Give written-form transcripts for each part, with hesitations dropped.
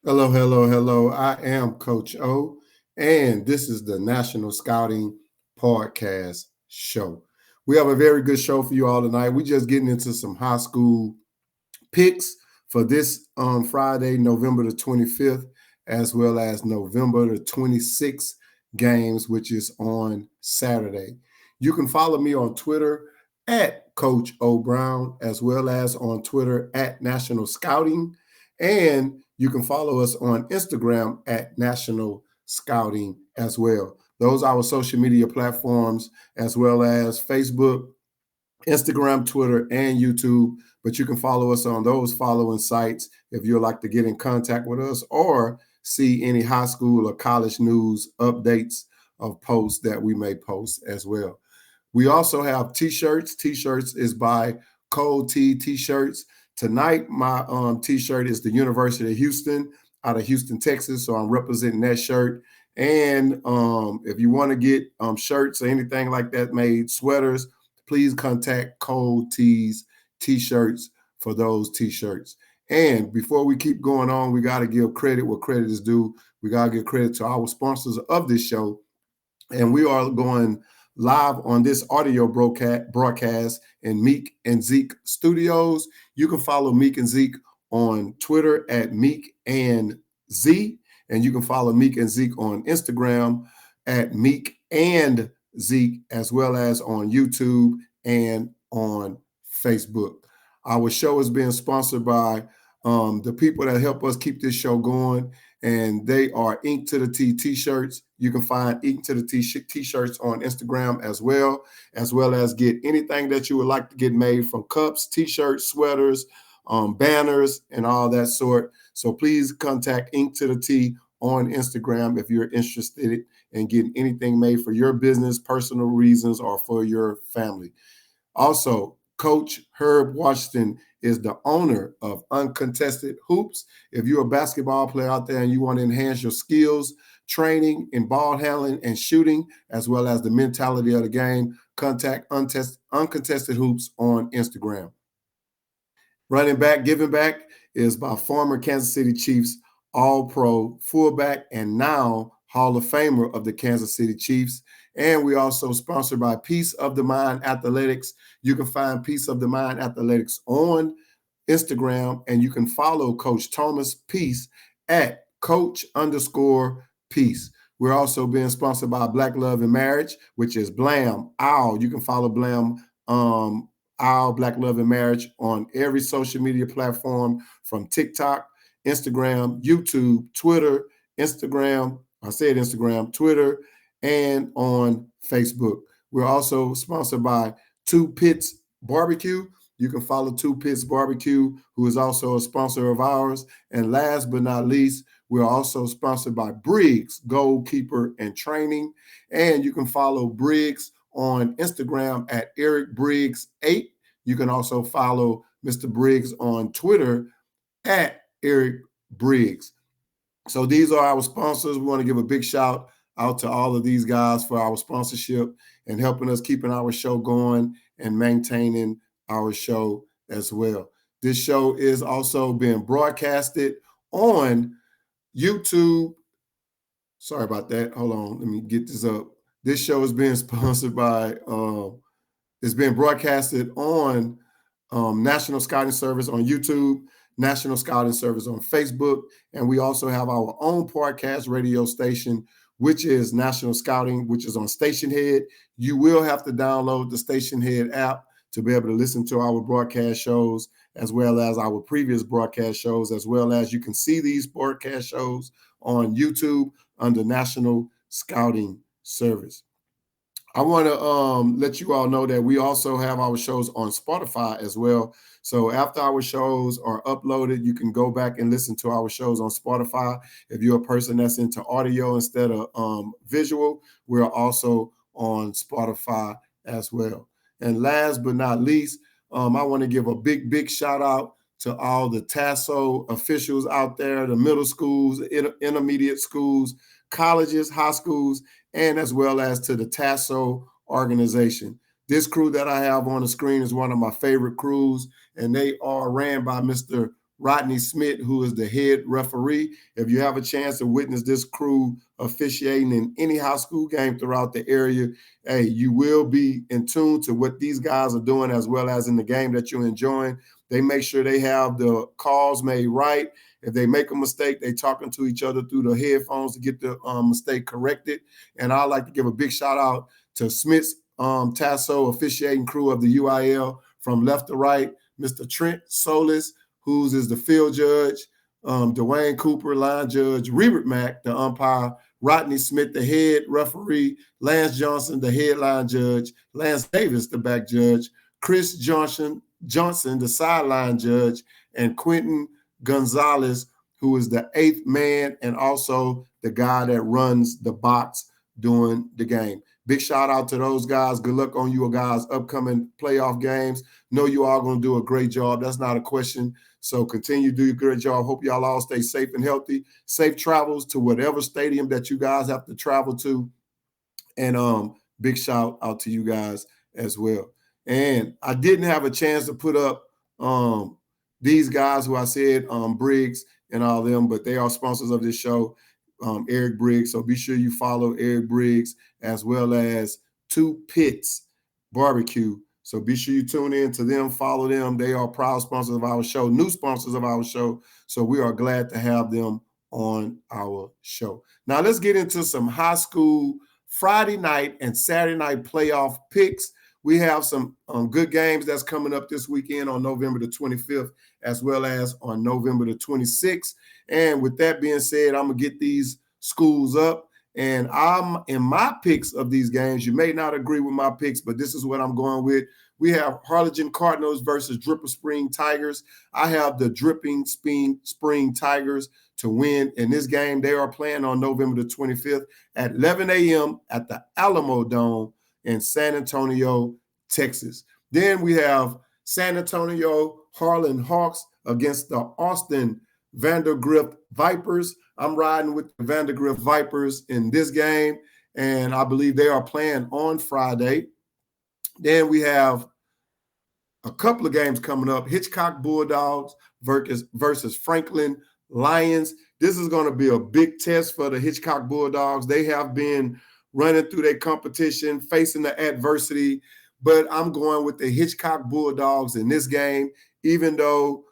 Hello, hello, hello. I am Coach O, and this is the National Scouting Podcast Show. We have a very good show for you all tonight. We're just getting into some high school picks for this Friday, November the 25th, as well as November the 26th games, which is on Saturday. You can follow me on Twitter at Coach O Brown, as well as on Twitter at National Scouting. And you can follow us on Instagram at National Scouting as well. Those are our social media platforms, as well as Facebook, Instagram, Twitter, and YouTube. But you can follow us on those following sites if you'd like to get in contact with us or see any high school or college news updates of posts that we may post as well. We also have T-shirts. T-shirts is by Cold T T-shirts. Tonight, my T-shirt is the University of Houston out of Houston, Texas. So I'm representing that shirt. And if you want to get shirts or anything like that made, sweaters, please contact Cold T's T-shirts for those T-shirts. And before we keep going on, we got to give credit where credit is due. We got to give credit to our sponsors of this show. And we are going live on this audio broadcast in MeekandZeke Studios. You can follow MeekandZeke on Twitter at MeekandZeke, and you can follow MeekandZeke on Instagram at MeekandZeke, as well as on YouTube and on Facebook. Our show is being sponsored by the people that help us keep this show going, and they are Ink to the T T-shirts. You can find Ink to the T T-shirts on Instagram as well as get anything that you would like to get made, from cups, T-shirts, sweaters, banners, and all that sort. So please contact Ink to the T on Instagram if you're interested in getting anything made for your business, personal reasons, or for your family. Also, Coach Herb Washington is the owner of Uncontested Hoops. If you're a basketball player out there and you want to enhance your skills, training in ball handling and shooting, as well as the mentality of the game, contact Uncontested Hoops on Instagram. Running back, giving back is by former Kansas City Chiefs All-Pro fullback and now Hall of Famer of the Kansas City Chiefs. And we also sponsored by Piece of the Mind Athletics. You can find Piece of the Mind Athletics on Instagram, and you can follow Coach Thomas Peace at Coach_Peace. We're also being sponsored by Black Love and Marriage, which is Blam Owl. You can follow Blam Owl Black Love and Marriage on every social media platform, from TikTok, Instagram, YouTube, Twitter, Twitter, and on Facebook. We're also sponsored by Two Pitzz Barbecue. You can follow Two Pitzz Barbecue, who is also a sponsor of ours. And last but not least, we're also sponsored by Briggs, Goalkeeper and Training. And you can follow Briggs on Instagram at Eric Briggs 8. You can also follow Mr. Briggs on Twitter at Eric Briggs. So these are our sponsors. We want to give a big shout out to all of these guys for our sponsorship and helping us keeping our show going and maintaining our show as well. This show is also being broadcasted on YouTube. Sorry about that. Hold on. Let me get this up. This show is being sponsored by, it's being broadcasted on National Scouting Service on YouTube, National Scouting Service on Facebook, and we also have our own podcast radio station, which is National Scouting, which is on Station Head. You will have to download the Station Head app to be able to listen to our broadcast shows, as well as our previous broadcast shows, as well as you can see these broadcast shows on YouTube under National Scouting Service. I want to let you all know that we also have our shows on Spotify as well. So after our shows are uploaded, you can go back and listen to our shows on Spotify. If you're a person that's into audio instead of visual, we're also on Spotify as well. And last but not least, I want to give a big shout out to all the TASO officials out there, the middle schools, intermediate schools, colleges, high schools, and as well as to the TASO organization. This crew that I have on the screen is one of my favorite crews, and they are ran by Mr. Rodney Smith, who is the head referee. If you have a chance to witness this crew officiating in any high school game throughout the area, hey, you will be in tune to what these guys are doing as well as in the game that you're enjoying. They make sure they have the calls made right. If they make a mistake, they talking to each other through the headphones to get the mistake corrected. And I'd like to give a big shout out to Smith's Tasso officiating crew of the UIL from left to right, Mr. Trent Solis, who's is the field judge, Dwayne Cooper, line judge, Rebert Mack, the umpire, Rodney Smith, the head referee, Lance Johnson, the headline judge, Lance Davis, the back judge, Chris Johnson, the sideline judge, and Quentin Gonzalez, who is the eighth man and also the guy that runs the box during the game. Big shout out to those guys. Good luck on you guys' upcoming playoff games. Know you all going to do a great job. That's not a question. So continue to do your great job. Hope y'all all stay safe and healthy. Safe travels to whatever stadium that you guys have to travel to. And big shout out to you guys as well. And I didn't have a chance to put up these guys who I said, Briggs and all of them, but they are sponsors of this show, Eric Briggs. So be sure you follow Eric Briggs as well as Two Pitzz Barbecue. So be sure you tune in to them, follow them. They are proud sponsors of our show, new sponsors of our show. So we are glad to have them on our show. Now let's get into some high school Friday night and Saturday night playoff picks. We have some good games that's coming up this weekend on November the 25th, as well as on November the 26th. And with that being said, I'm going to get these schools up. And I'm in my picks of these games. You may not agree with my picks, but this is what I'm going with. We have Harlingen Cardinals versus Dripper Spring Tigers. I have the Dripping Spring Tigers to win in this game. They are playing on November the 25th at 11 a.m. at the Alamo Dome in San Antonio, Texas. Then we have San Antonio Harlan Hawks against the Austin Vandergrift Vipers. I'm riding with the Vandergrift Vipers in this game, and I believe they are playing on Friday. Then we have a couple of games coming up. Hitchcock Bulldogs versus Franklin Lions. This is going to be a big test for the Hitchcock Bulldogs. They have been running through their competition, facing the adversity, but I'm going with the Hitchcock Bulldogs in this game, even though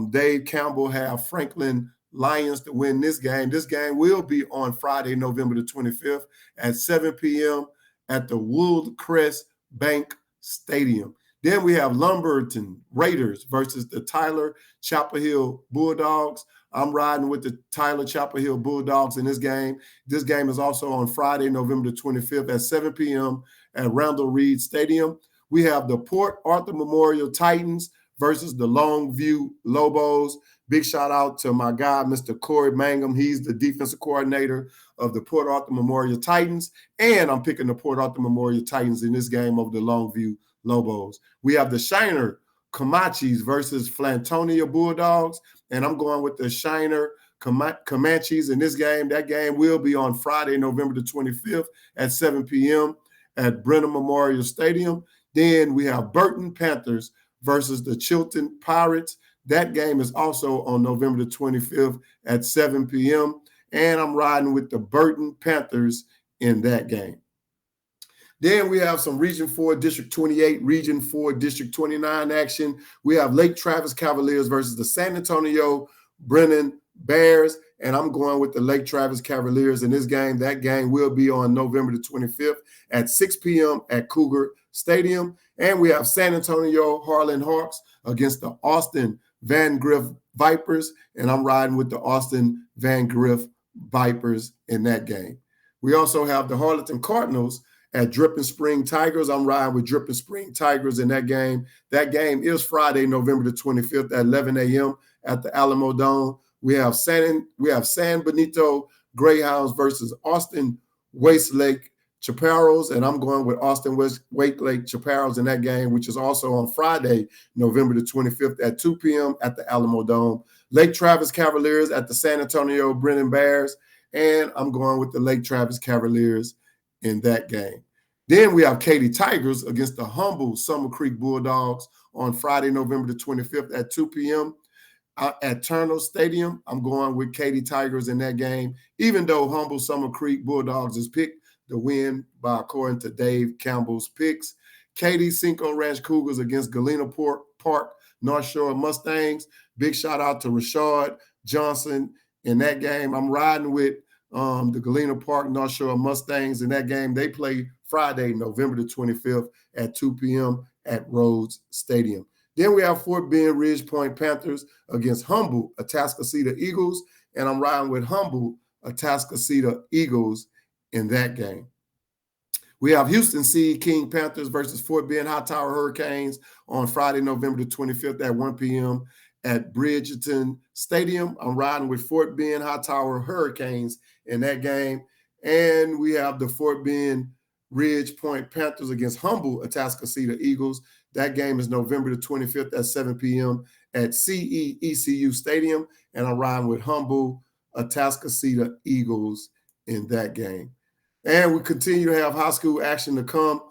Dave Campbell have Franklin Lions to win this game. This game will be on Friday, November the 25th at 7 p.m. at the Woodcrest Bank Stadium. Then we have Lumberton Raiders versus the Tyler Chapel Hill Bulldogs. I'm riding with the Tyler Chapel Hill Bulldogs in this game. This game is also on Friday, November the 25th at 7 p.m. at Randall Reed Stadium. We have the Port Arthur Memorial Titans versus the Longview Lobos. Big shout out to my guy, Mr. Corey Mangum. He's the defensive coordinator of the Port Arthur Memorial Titans, and I'm picking the Port Arthur Memorial Titans in this game over the Longview Lobos. We have the Shiner Comanches versus Flantonia Bulldogs, and I'm going with the Shiner Comanches in this game. That game will be on Friday, November the 25th at 7 p.m. at Brenham Memorial Stadium. Then we have Burton Panthers versus the Chilton Pirates. That game is also on November the 25th at 7 p.m. And I'm riding with the Burton Panthers in that game. Then we have some Region 4, District 28, Region 4, District 29 action. We have Lake Travis Cavaliers versus the San Antonio Brennan Bears. And I'm going with the Lake Travis Cavaliers in this game. That game will be on November the 25th at 6 p.m. at Cougar Stadium. And we have San Antonio Harlan Hawks against the Austin Van Griff Vipers. And I'm riding with the Austin Van Griff Vipers in that game. We also have the Harleton Cardinals at Dripping Spring Tigers. I'm riding with Dripping Spring Tigers in that game. That game is Friday, November the 25th at 11 a.m. at the Alamo Dome. We have San Benito Greyhounds versus Austin Westlake Chaparrals, and I'm going with Austin Westlake Chaparrals in that game, which is also on Friday, November the 25th at 2 p.m. at the Alamo Dome. Lake Travis Cavaliers at the San Antonio Brennan Bears, and I'm going with the Lake Travis Cavaliers in that game. Then we have Katy Tigers against the humble Summer Creek Bulldogs on Friday, November the 25th at 2 p.m. At Turner Stadium. I'm going with Katy Tigers in that game, even though humble Summer Creek Bulldogs is picked the win by according to Dave Campbell's picks. Katy Cinco Ranch Cougars against Galena Park North Shore Mustangs. Big shout out to Rashad Johnson in that game. I'm riding with the Galena Park North Shore Mustangs in that game. They play Friday, November the 25th at 2 p.m. at Rhodes Stadium. Then we have Fort Bend Ridge Point Panthers against humble Atascocita Eagles, and I'm riding with humble Atascocita Eagles in that game. We have Houston Sea King Panthers versus Fort Bend Hightower Hurricanes on Friday, November the 25th at 1 p.m. at Bridgeton Stadium. I'm riding with Fort Bend Hightower Hurricanes in that game. And we have the Fort Bend Ridge Point Panthers against humble Atascocita Eagles. That game is November the 25th at 7 p.m. at CEECU Stadium. And I'm riding with humble Atascocita Eagles in that game. And we continue to have high school action to come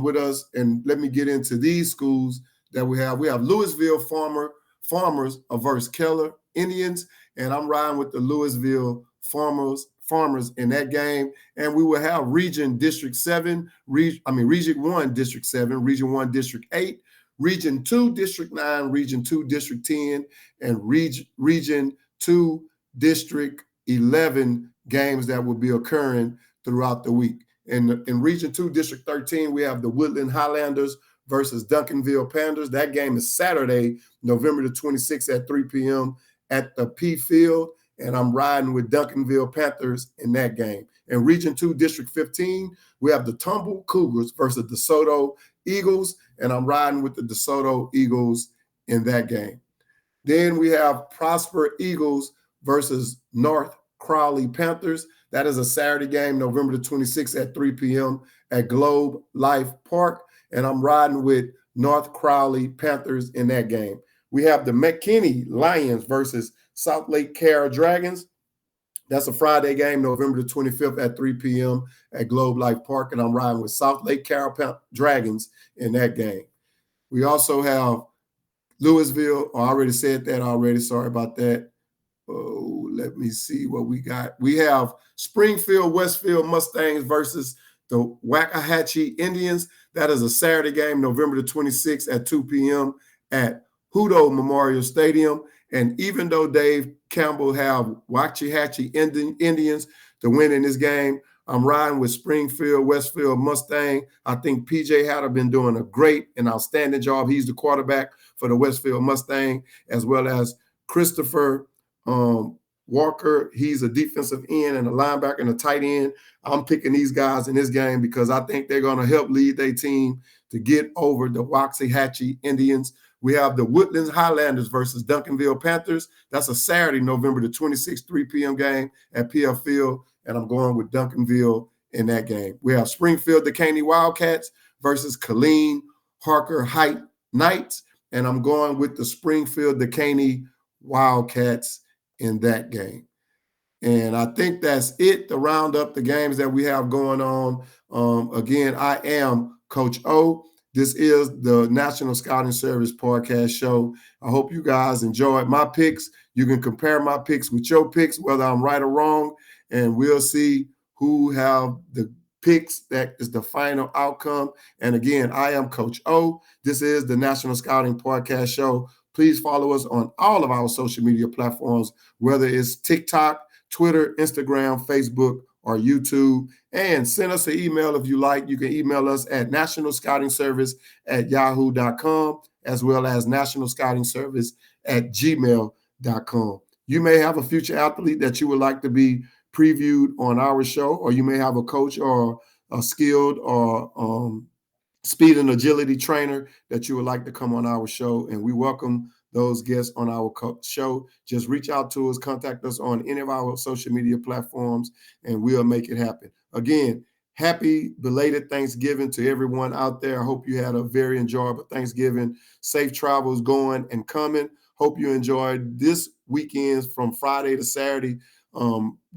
with us. And let me get into these schools that we have. We have Louisville Farmers versus Keller Indians. And I'm riding with the Louisville Farmers in that game. And we will have Region District 7, Region 1 District 7, Region 1 District 8, Region 2 District 9, Region 2 District 10, and Region 2 District 11 games that will be occurring throughout the week. In Region 2 District 13, we have the Woodland Highlanders versus Duncanville Panthers. That game is Saturday, November the 26th at 3 p.m. at the P Field. And I'm riding with Duncanville Panthers in that game. In Region 2, District 15, we have the Tumble Cougars versus DeSoto Eagles, and I'm riding with the DeSoto Eagles in that game. Then we have Prosper Eagles versus North Crowley Panthers. That is a Saturday game, November the 26th at 3 p.m. at Globe Life Park, and I'm riding with North Crowley Panthers in that game. We have the McKinney Lions versus South Lake Carroll Dragons. That's a Friday game, November the 25th at 3 p.m. at Globe Life Park, and I'm riding with South Lake Carroll Dragons in that game. We also have Louisville. I already said that already. Sorry about that. Oh, let me see what we got. We have Springfield Westfield Mustangs versus the Waxahachie Indians. That is a Saturday game, November the 26th at 2 p.m. at Hutto Memorial Stadium. And even though Dave Campbell have Waxahachie Indians to win in this game, I'm riding with Springfield Westfield Mustang. I think PJ Hatter been doing a great and outstanding job. He's the quarterback for the Westfield Mustang, as well as Christopher Walker. He's a defensive end and a linebacker and a tight end. I'm picking these guys in this game because I think they're going to help lead their team to get over the Waxahachie Indians. We have the Woodlands Highlanders versus Duncanville Panthers. That's a Saturday, November the 26th, 3 p.m. game at PF Field, and I'm going with Duncanville in that game. We have Springfield Decaney Wildcats versus Killeen Harker Height Knights, and I'm going with the Springfield Decaney Wildcats in that game. And I think that's it to round up the games that we have going on. Again, I am Coach O. This is the National Scouting Service podcast show. I hope you guys enjoyed my picks. You can compare my picks with your picks, whether I'm right or wrong, and we'll see who have the picks that is the final outcome. And again, I am Coach O. This is the National Scouting Podcast Show. Please follow us on all of our social media platforms, whether it's TikTok, Twitter, Instagram, Facebook, or YouTube. And send us an email if you like. You can email us at nationalscoutingservice@yahoo.com, as well as nationalscoutingservice@gmail.com. You may have a future athlete that you would like to be previewed on our show, or you may have a coach or a skilled or speed and agility trainer that you would like to come on our show, and we welcome those guests on our show. Just reach out to us, contact us on any of our social media platforms, and we'll make it happen. Again, happy belated Thanksgiving to everyone out there. I hope you had a very enjoyable Thanksgiving. Safe travels going and coming. Hope you enjoyed this weekend from Friday to Saturday,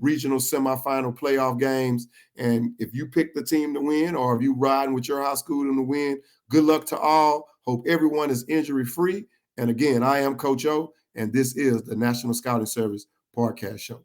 regional semifinal playoff games. And if you pick the team to win, or if you riding with your high school to win, good luck to all. Hope everyone is injury free. And again, I am Coach O, and this is the National Scouting Service Podcast Show.